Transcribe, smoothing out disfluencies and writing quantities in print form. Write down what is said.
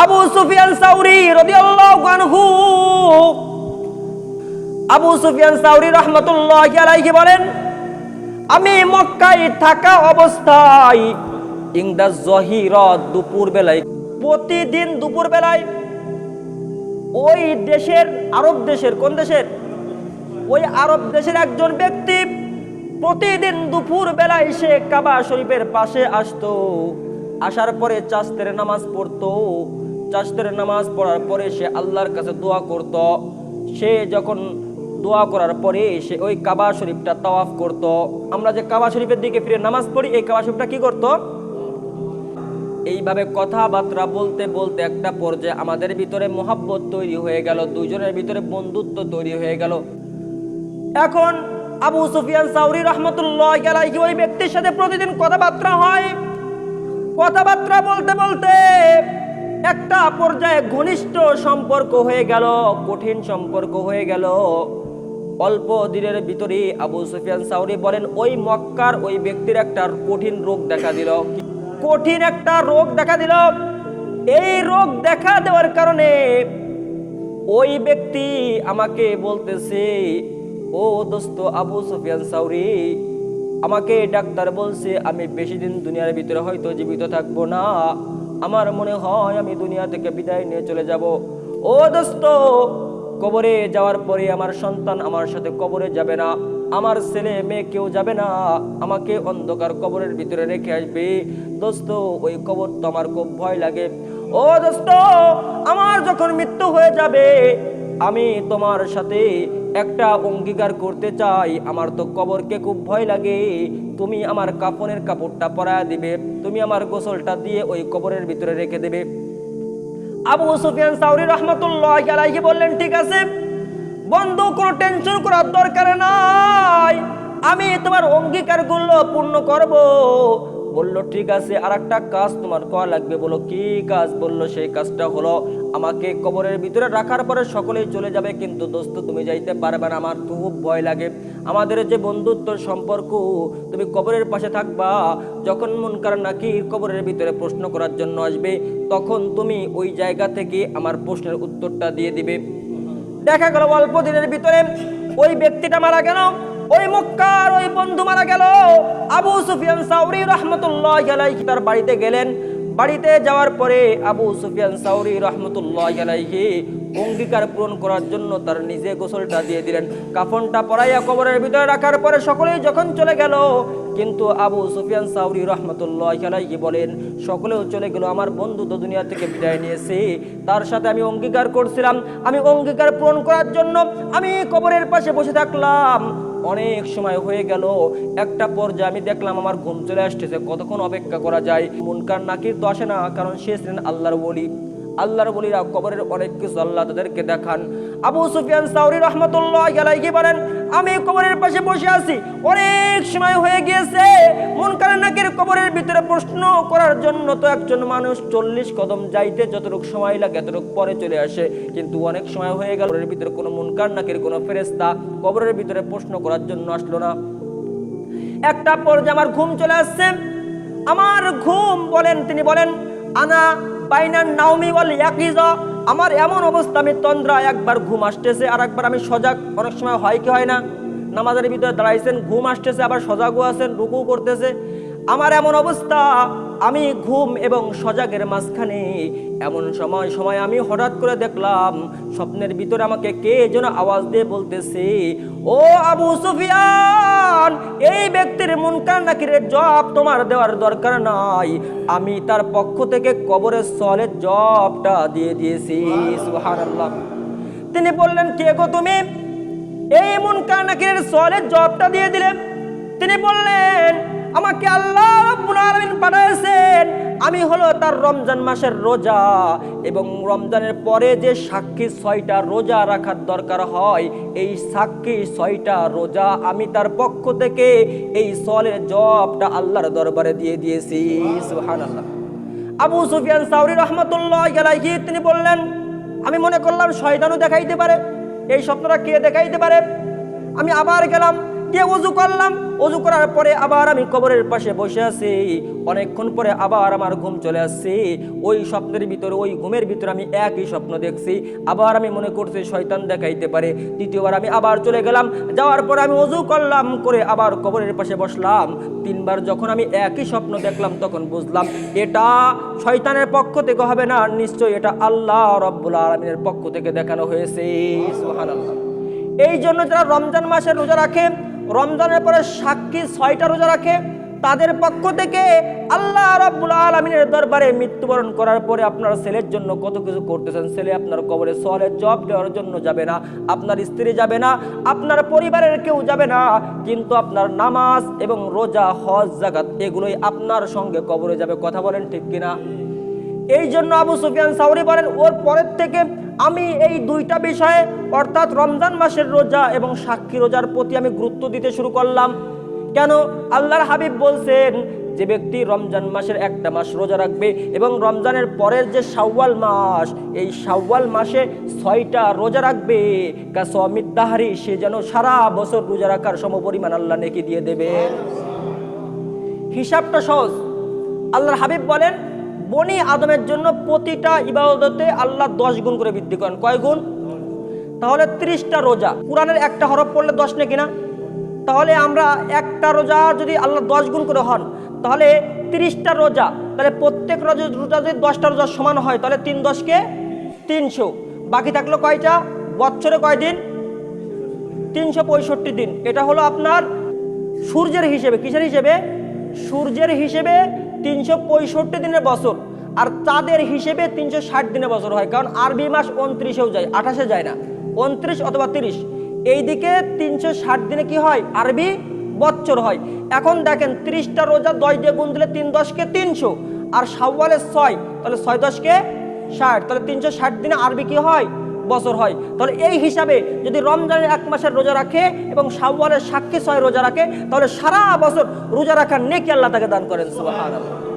আবু সুফিয়ান সাউরি রাদিয়াল্লাহু আনহু, আবু সুফিয়ান সাউরি রাহমাতুল্লাহি আলাইহি বলেন, আমি মক্কায় থাকা অবস্থায় ইংদা জহিরা, দুপুর বেলায়, প্রতিদিন দুপুর বেলায় ওই দেশের, আরব দেশের, কোন দেশের, ওই আরব দেশের একজন ব্যক্তি প্রতিদিন দুপুর বেলায় সে কাবা শরীফের পাশে আসতো। আসার পরে চাস্তের নামাজ পড়তো। চাস্তের নামাজ পড়ার পরে সে আল্লাহর কাছে দোয়া করত। সে যখন দোয়া করার পরে সে ওই কাবা শরীফটা তাওয়াফ করত। আমরা যে কাবা শরীফের দিকে ফিরে নামাজ পড়ি, এই কাবা শরীফটা কি করত? এইভাবে কথাবার্তা বলতে বলতে একটা পর্যায়ে আমাদের ভিতরে মোহাব্বত তৈরি হয়ে গেল, দুইজনের ভিতরে বন্ধুত্ব তৈরি হয়ে গেল। এখন আবু সুফিয়ান সাউরি রাহমাতুল্লাহি আলাইহি ওই ব্যক্তির সাথে প্রতিদিন কথাবার্তা হয়। কথাবার্তা বলতে বলতে একটা পর্যায়ে ঘনিষ্ঠ সম্পর্ক হয়ে গেল, কঠিন সম্পর্ক হয়ে গেল। অল্প দিনের ভিতরে আবু সুফিয়ান সাউরি বলেন, ওই মক্কার ওই ব্যক্তির একটা কঠিন রোগ দেখা দিল। কঠিন একটা রোগ দেখা দিল। এই রোগ দেখা দেওয়ার কারণে ওই ব্যক্তি আমাকে বলতেছে, ও দোস্ত আবু সুফিয়ান সাউরি, আমাকে ডাক্তার বলছে আমি বেশি দিন দুনিয়ার ভিতরে হয়তো জীবিত থাকবো না, আমার মনে হয় আমি দুনিয়া থেকে বিদায় নিয়ে চলে যাব। ও দোস্ত, কবরে যাওয়ার পরে আমার সন্তান আমার সাথে কবরে যাবে না, আমার ছেলে মেয়ে কেউ যাবে না, আমাকে অন্ধকার কবরের ভিতরে রেখে আসবে। দোস্ত, ওই কবর তো আমার খুব ভয় লাগে। ও দোস্ত, আমার যখন মৃত্যু হয়ে যাবে আমি তোমার সাথে একটা অঙ্গীকার করতে চাই, আমার তো কবরকে খুব ভয় লাগে, তুমি আমার কাফনের কাপড়টা পরায় দিবে, তুমি আমার গোসলটা দিয়ে ওই কবরের ভিতরে রেখে দেবে। আবু সুফিয়ান সাউরি রাহমাতুল্লাহি আলাইহি বললেন, ঠিক আছে বন্ধু, কোনো টেনশন করার দরকার নাই, আমি তোমার অঙ্গীকারগুলো পূর্ণ করব। বলল ঠিক আছে, আর একটা কাজ তোমার করা লাগবে। বলো কি কাজ? বলল সেই কাজটা হলো আমাকে কবরের ভিতরে রাখার পরে সকলেই চলে যাবে, কিন্তু দোস্ত তুমি যাইতে পারবে না, আমার খুব ভয় লাগে। আমাদের যে বন্ধুত্ব সম্পর্ক, তুমি কবরের পাশে থাকবা, যখন মুনকার নাকির কবরের ভিতরে প্রশ্ন করার জন্য আসবে তখন তুমি ওই জায়গা থেকে আমার প্রশ্নের উত্তরটা দিয়ে দিবে। দেখা গেল অল্প দিনের ভিতরে ওই ব্যক্তিটা মারা গেল, ওই মক্কার ওই বন্ধু মারা গেল। আবু সুফিয়ান সাউরি রাহমাতুল্লাহি আলাইহি তার বাড়িতে গেলেন। বাড়িতে যাওয়ার পরে আবু সুফিয়ান সাউরি রাহমাতুল্লাহি আলাইহি অঙ্গীকার পূরণ করার জন্য তার নিজে গোসলটা দিয়ে দিলেন, কাফনটা পরাইয়া কবরের ভিতরে রাখার পরে সকলেই যখন চলে গেল, কিন্তু আবু সুফিয়ান সাউরি রাহমাতুল্লাহি আলাইহি বলেন, সকলেও চলে গেল, আমার বন্ধু তো দুনিয়া থেকে বিদায় নিয়েছে, তার সাথে আমি অঙ্গীকার করছিলাম, আমি অঙ্গীকার পূরণ করার জন্য আমি কবরের পাশে বসে থাকলাম। অনেক সময় হয়ে গেল, একটা পর্যায়ে আমি দেখলাম আমার ঘুম চলে আসতেছে, কতক্ষণ অপেক্ষা করা যায়? মুনকার নাকির তো আসে না, কারণ সে ছিলেন আল্লাহর ওলি। আল্লাহর ওলিরা কবরের অনেক কিছু আল্লাহ তাদেরকে দেখান। আবু সুফিয়ান সাউরি রাহমাতুল্লাহি আলাইহি বলেন, আমি কবরের পাশে বসে আছি, অনেক সময় হয়ে গিয়েছে, মুনকার নাকির কবরের ভিতরে প্রশ্ন করার জন্য তো একজন মানুষ 40 কদম যাইতে যতটুকু সময় লাগে এতটুকু পরে চলে আসে, কিন্তু অনেক সময় হয়ে গেল কবরের ভিতরে কোনো মুনকার নাকির কোনো ফেরেশতা কবরের ভিতরে প্রশ্ন করার জন্য আসলো না। একটা পর্যায়ে আমার ঘুম চলে আসছে। আমার ঘুম বলেন, তিনি বলেন, আনা বাইনান নাওমি ওয়াল ইয়াকিজা, আমার এমন অবস্থা, আমি তন্দ্রা, একবার ঘুম আসতেছে আর একবার আমি সজাগ। অনেক সময় হয় কি হয় না, নামাজের ভিতরে দাঁড়াইছেন, ঘুম আসতেছে, আবার সজাগও আছেন, রুকু করতেছে। আমার এমন অবস্থা, আমি ঘুম এবং সজাগের মাঝখানে এমন সময় আমি হঠাৎ করে দেখলাম স্বপ্নের ভিতরে আমাকে কে যেন আওয়াজ দিয়ে বলতেছে, ও আবু সুফিয়ান, এই ব্যক্তির মুনকার নাকিরের জবাব তোমার দেওয়ার দরকার নাই, আমি তার পক্ষ থেকে কবরের সওয়ালের জবাবটা দিয়ে দিয়েছি। সুবহানাল্লাহ। তিনি বললেন, কে গো তুমি? এই মুনকার নাকিরের সওয়ালের জবাবটা দিয়ে দিলেন। তিনি বললেন, আমাকে আল্লাহ রাব্বুল আলামিন পাঠাইছেন, আমি হলো তার রমজান মাসের রোজা, এবং রমজানের পরে যে সাক্ষী 6টা রোজা রাখার দরকার হয়, এই সাক্ষী 6টা রোজা আমি তার পক্ষ থেকে এই সওয়ালের জবাবটা আল্লাহর দরবারে দিয়ে দিয়েছি। সুবহানাল্লাহ। আবু সুফিয়ান সাউরি রাহমাতুল্লাহি আলাইহি তিনি বললেন, আমি মনে করলাম শয়তানও দেখাইতে পারে, এই স্বপ্নটা কে দেখাইতে পারে। আমি আবার গেলাম, দিয়ে ওযু করলাম। ওযু করার পরে আবার আমি কবরের পাশে বসে আছি। অনেকক্ষণ পরে আবার আমার ঘুম চলে আসছে। ওই স্বপ্নের ভিতরে, ওই ঘুমের ভিতরে আমি একই স্বপ্ন দেখছি। আবার আমি মনে করছি শয়তান দেখাইতে পারে। দ্বিতীয়বার আমি আবার চলে গেলাম। যাওয়ার পরে আমি ওযু করলাম, করে আবার কবরের পাশে বসলাম। তিনবার যখন আমি একই স্বপ্ন দেখলাম তখন বুঝলাম এটা শয়তানের পক্ষ থেকে হবে না, নিশ্চয়ই এটা আল্লাহ রাব্বুল আলামিনের পক্ষ থেকে দেখানো হয়েছে। সুবহানাল্লাহ। এই জন্য যারা রমজান মাসে রোজা রাখে, রমজানের পরে সাক্ষী 6টা রোজা রাখে, তাদের পক্ষ থেকে আল্লাহ রাব্বুল আলামিনের দরবারে মৃত্যুবরণ করার পরে আপনার ছেলের জন্য কত কিছু করতেছেন। ছেলে আপনার কবরে সওয়ালের জবাব দেওয়ার জন্য যাবে না, আপনার স্ত্রী যাবে না, আপনার পরিবারের কেউ যাবে না, কিন্তু আপনার নামাজ এবং রোজা, হজ, যাকাত এগুলোই আপনার সঙ্গে কবরে যাবে। কথা বলেন ঠিক কিনা? এই জন্য আবু সুফিয়ান সাউরি বলেন, ওর পরের থেকে আমি এই দুইটা বিষয়ে অর্থাৎ রমজান মাসের রোজা এবং সাক্ষী রোজার প্রতি আমি গুরুত্ব দিতে শুরু করলাম। কেন? আল্লাহর হাবিব বলছেন, যে ব্যক্তি রমজান মাসের একটা মাস রোজা রাখবে এবং রমজানের পরের যে শাওয়াল মাস, এই শাওয়াল মাসে 6টা রোজা রাখবে, কাসওয়ামিদ দাহরি, সে যেন সারা বছর রোজা রাখার সমপরিমাণ আল্লাহ নেকি দিয়ে দেবে। হিসাবটা সহজ। আল্লাহর হাবিব বলেন, বনি আদমের জন্য প্রতিটা ইবাদতে আল্লাহ 10 গুণ করে বৃদ্ধি করেন। কয় গুণ? তাহলে 30টা রোজা, কোরআনের একটা হরফ পড়লে 10 নাকি না? তাহলে আমরা একটা রোজা যদি আল্লাহ 10 গুণ করে হন, তাহলে 30টা রোজা, তাহলে প্রত্যেক রোজা যদি 10টা রোজা সমান হয়, তাহলে 3 10 300, বাকি থাকলো কয়টা? বছরে কয় দিন? 365 দিন। এটা হলো আপনার সূর্যের হিসেবে। কিসের হিসেবে? সূর্যের হিসেবে 365 দিনের বছর, আর চাঁদের হিসেবে 360 দিনের বছর হয়। কারণ আরবি মাস 29-এও যায়, 28-এ যায় না, 29 অথবা 30। এইদিকে 360 দিনে কি হয়? আরবি বছর হয়। এখন দেখেন, 30টা রোজা 10 দিয়ে গুণ দিলে 3 10 300, আর শাওয়ালের 6, তাহলে 6 10 60, তাহলে 360 দিনে আরবি কি হয়? বছর হয়। তাহলে এই হিসাবে যদি রমজানের 1 মাসের রোজা রাখে এবং শাওয়ালের সাক্ষী 6 রোজা রাখে, তাহলে সারা বছর রোজা রাখার নেকি আল্লাহ তাকে দান করেন। সুবহানাল্লাহ।